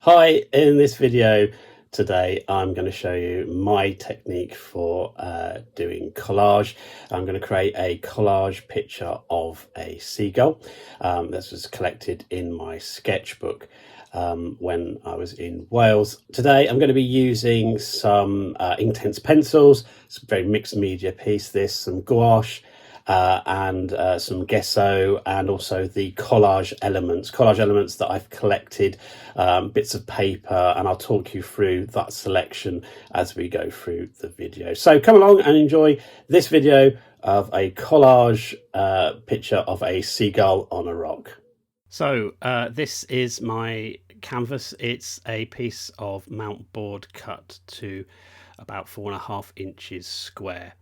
Hi, in this video today I'm going to show you my technique for doing collage. I'm going to create a collage picture of a seagull. This was collected in my sketchbook when I was in Wales. Today I'm going to be using some Inktense pencils. It's a very mixed media piece, this, some gouache, and some gesso, and also the collage elements that I've collected, bits of paper, and I'll talk you through that selection as we go through the video. So come along and enjoy this video of a collage picture of a seagull on a rock. So this is my canvas. It's a piece of mount board cut to about 4.5 inches square.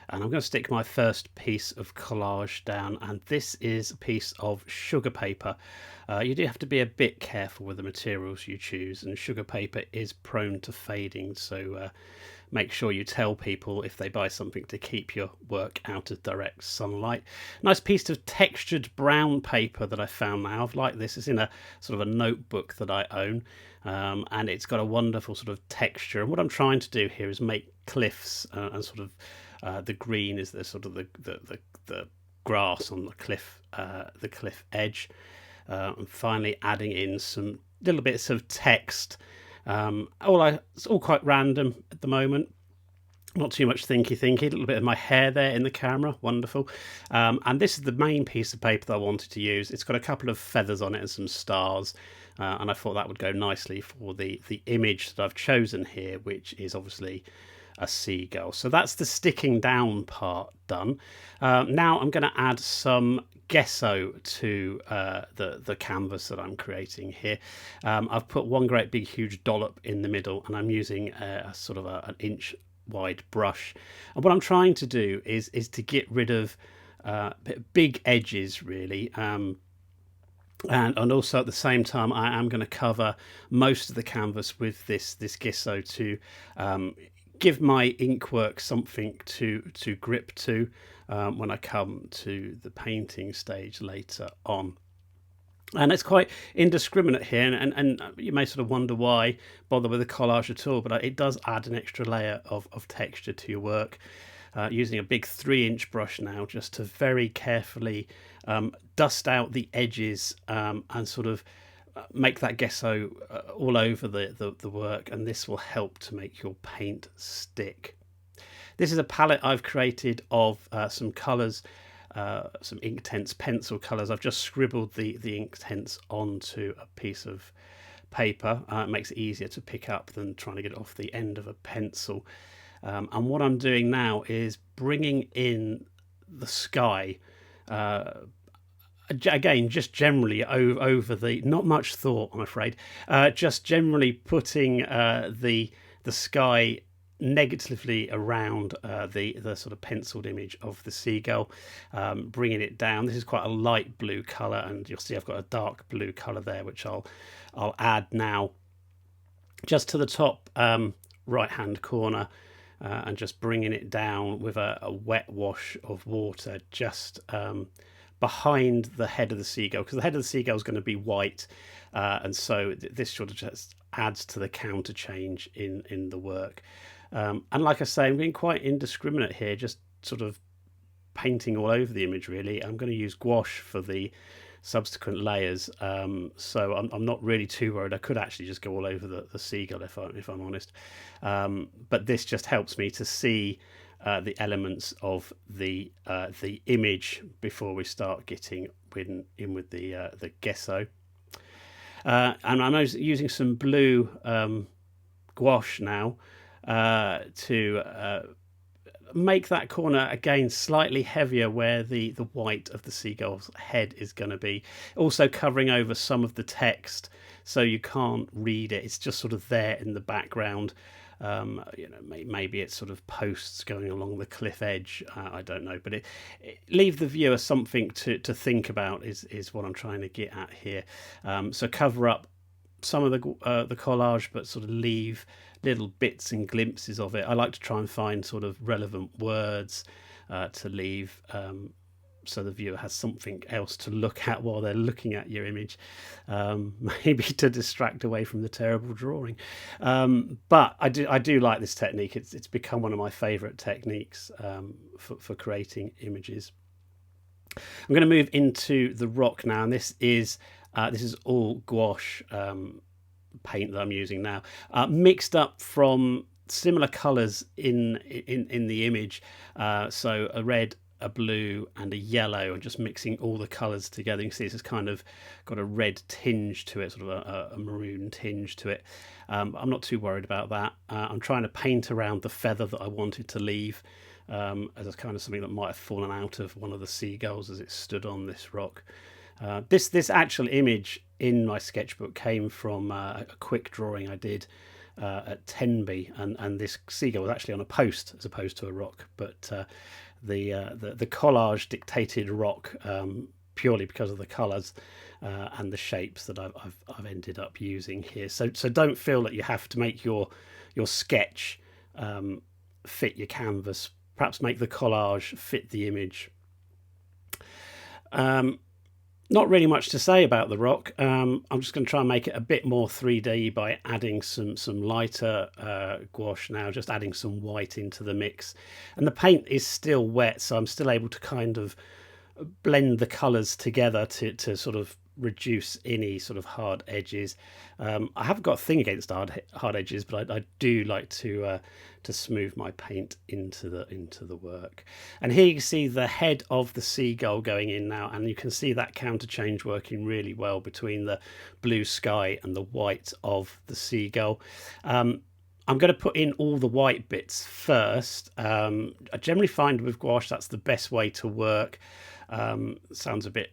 And I'm going to stick my first piece of collage down, and this is a piece of sugar paper. You do have to be a bit careful with the materials you choose, and sugar paper is prone to fading, so make sure you tell people if they buy something to keep your work out of direct sunlight. Nice piece of textured brown paper that I found now. I've liked this. It's in a sort of a notebook that I own, and it's got a wonderful sort of texture. And what I'm trying to do here is make cliffs and sort of the green is the sort of the grass on the cliff edge, and finally adding in some little bits of text. It's all quite random at the moment. Not too much thinky. A little bit of my hair there in the camera, wonderful. And this is the main piece of paper that I wanted to use. It's got a couple of feathers on it and some stars, and I thought that would go nicely for the image that I've chosen here, which is obviously a seagull. So that's the sticking down part done. Now I'm going to add some gesso to the canvas that I'm creating here. I've put one great big huge dollop in the middle, and I'm using a sort of an inch wide brush. And what I'm trying to do is to get rid of big edges, really. And also at the same time I am going to cover most of the canvas with this gesso to give my inkwork something to grip to when I come to the painting stage later on. And it's quite indiscriminate here, and you may sort of wonder why bother with a collage at all, but it does add an extra layer of texture to your work. Using a big 3-inch brush now, just to very carefully dust out the edges and sort of make that gesso all over the work, and this will help to make your paint stick. This is a palette I've created of some colours, some Inktense pencil colours. I've just scribbled the Inktense onto a piece of paper. It makes it easier to pick up than trying to get it off the end of a pencil. And what I'm doing now is bringing in the sky, again, just generally over the, not much thought, I'm afraid, just generally putting the sky negatively around the sort of penciled image of the seagull, bringing it down. This is quite a light blue colour, and you'll see I've got a dark blue colour there, which I'll add now just to the top right hand corner, and just bringing it down with a wet wash of water just behind the head of the seagull, because the head of the seagull is going to be white, and so this sort of just adds to the counter change in the work. And like I say, I'm being quite indiscriminate here, just sort of painting all over the image, really. I'm going to use gouache for the subsequent layers, so I'm not really too worried. I could actually just go all over the seagull if I'm honest, but this just helps me to see the elements of the image before we start getting in with the gesso. And I'm using some blue gouache now to make that corner again slightly heavier where the white of the seagull's head is going to be, also covering over some of the text so you can't read it. It's just sort of there in the background. Maybe it's sort of posts going along the cliff edge, I don't know, but leave the viewer something to think about is what I'm trying to get at here. So cover up some of the collage, but sort of leave little bits and glimpses of it. I like to try and find sort of relevant words to leave so the viewer has something else to look at while they're looking at your image, maybe to distract away from the terrible drawing. But I do like this technique. It's become one of my favorite techniques for creating images. I'm going to move into the rock now, and this is all gouache paint that I'm using now, mixed up from similar colors in the image, so a red, a blue and a yellow, and just mixing all the colors together. You can see this has kind of got a red tinge to it, sort of a maroon tinge to it. I'm not too worried about that. I'm trying to paint around the feather that I wanted to leave, as a kind of something that might have fallen out of one of the seagulls as it stood on this rock. This actual image in my sketchbook came from a quick drawing I did at Tenby, and this seagull was actually on a post as opposed to a rock, but the collage dictated rock, purely because of the colours and the shapes that I've ended up using here. So don't feel that you have to make your sketch fit your canvas. Perhaps make the collage fit the image. Not really much to say about the rock. I'm just going to try and make it a bit more 3D by adding some lighter gouache now, just adding some white into the mix. And the paint is still wet, so I'm still able to kind of blend the colours together to sort of reduce any sort of hard edges. I haven't got a thing against hard edges, but I do like to smooth my paint into the work. And here you can see the head of the seagull going in now, and you can see that counter change working really well between the blue sky and the white of the seagull. I'm going to put in all the white bits first. I generally find with gouache that's the best way to work. Sounds a bit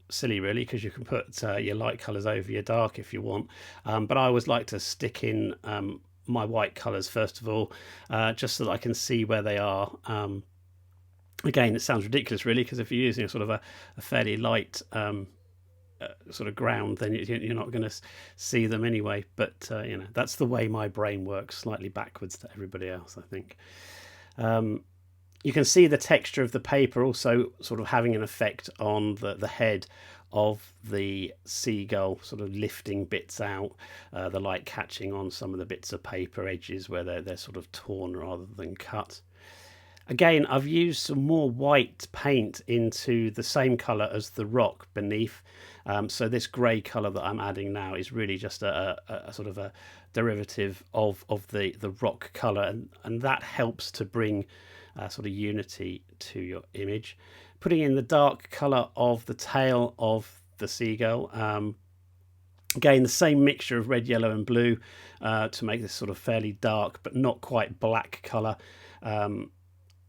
silly really, because you can put your light colours over your dark if you want, but I always like to stick in my white colours first of all, just so that I can see where they are. Again, it sounds ridiculous really, because if you're using a sort of a fairly light sort of ground, then you're not going to see them anyway, but you know, that's the way my brain works, slightly backwards to everybody else, I think. You can see the texture of the paper also sort of having an effect on the head of the seagull, sort of lifting bits out, the light catching on some of the bits of paper edges where they're sort of torn rather than cut. Again, I've used some more white paint into the same colour as the rock beneath. So this grey colour that I'm adding now is really just a sort of a derivative of the rock colour, and that helps to bring sort of unity to your image. Putting in the dark colour of the tail of the seagull. Again, the same mixture of red, yellow and blue to make this sort of fairly dark but not quite black colour. And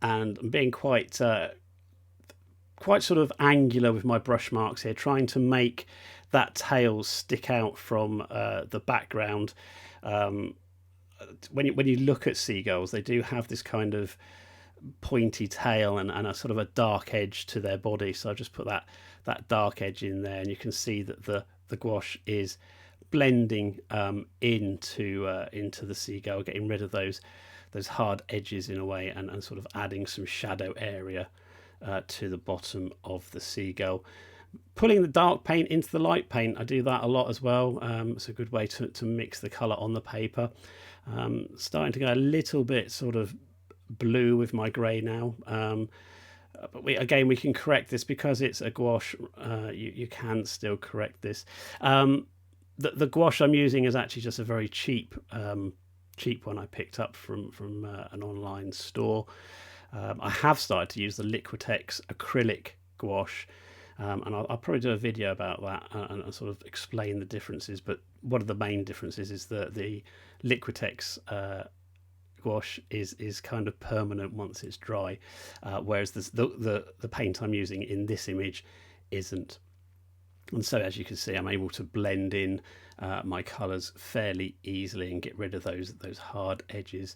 I'm being quite sort of angular with my brush marks here, trying to make that tail stick out from the background. When you look at seagulls, they do have this kind of pointy tail and a sort of a dark edge to their body, so I've just put that dark edge in there, and you can see that the gouache is blending into the seagull, getting rid of those hard edges in a way, and sort of adding some shadow area to the bottom of the seagull. Pulling the dark paint into the light paint, I do that a lot as well. It's a good way to mix the colour on the paper. Starting to go a little bit sort of blue with my grey now, but we can correct this because it's a gouache. You can still correct this. The gouache I'm using is actually just a very cheap one I picked up from an online store. I have started to use the Liquitex acrylic gouache, and I'll probably do a video about that and sort of explain the differences. But one of the main differences is that the Liquitex gouache is kind of permanent once it's dry, whereas the paint I'm using in this image isn't. And so as you can see, I'm able to blend in my colours fairly easily and get rid of those hard edges.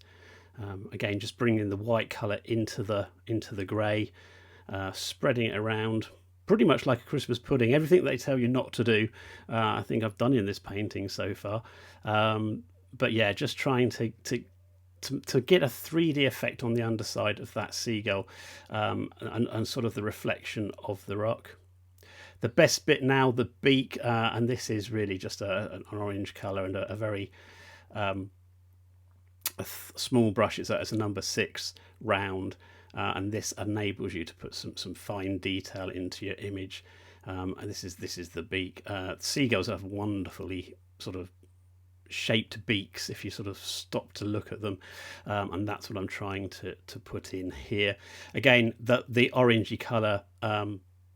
Again, just bringing the white colour into the grey, spreading it around pretty much like a Christmas pudding. Everything they tell you not to do, I think I've done in this painting so far. But yeah, just trying to to get a 3D effect on the underside of that seagull, and sort of the reflection of the rock. The best bit now, the beak, and this is really just an orange colour and a very small brush. It's a number 6 round, and this enables you to put some fine detail into your image. And this is the beak. Seagulls have wonderfully sort of shaped beaks if you sort of stop to look at them, and that's what I'm trying to put in here. Again, the orangey colour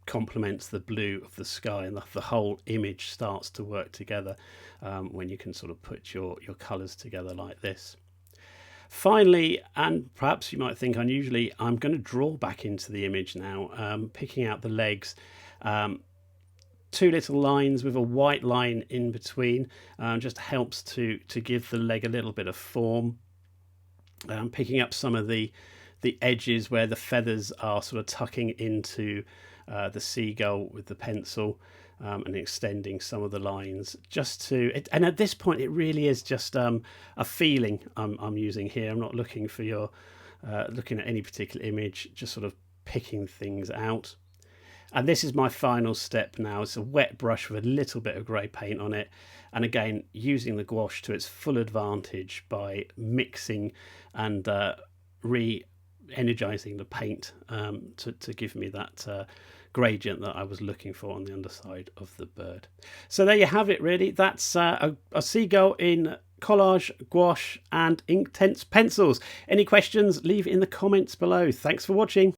complements the blue of the sky, and the whole image starts to work together when you can sort of put your colours together like this. Finally, and perhaps you might think unusually, I'm going to draw back into the image now, picking out the legs. 2 little lines with a white line in between, just helps to give the leg a little bit of form. Picking up some of the edges where the feathers are sort of tucking into the seagull with the pencil, and extending some of the lines just to it. And at this point it really is just a feeling I'm using here. I'm not looking for your looking at any particular image, just sort of picking things out. And this is my final step now. It's a wet brush with a little bit of grey paint on it, and again using the gouache to its full advantage by mixing and re-energizing the paint to give me that gradient that I was looking for on the underside of the bird. So there you have it, really. That's a seagull in Collage, gouache and Inktense pencils. Any questions, leave in the comments below. Thanks for watching.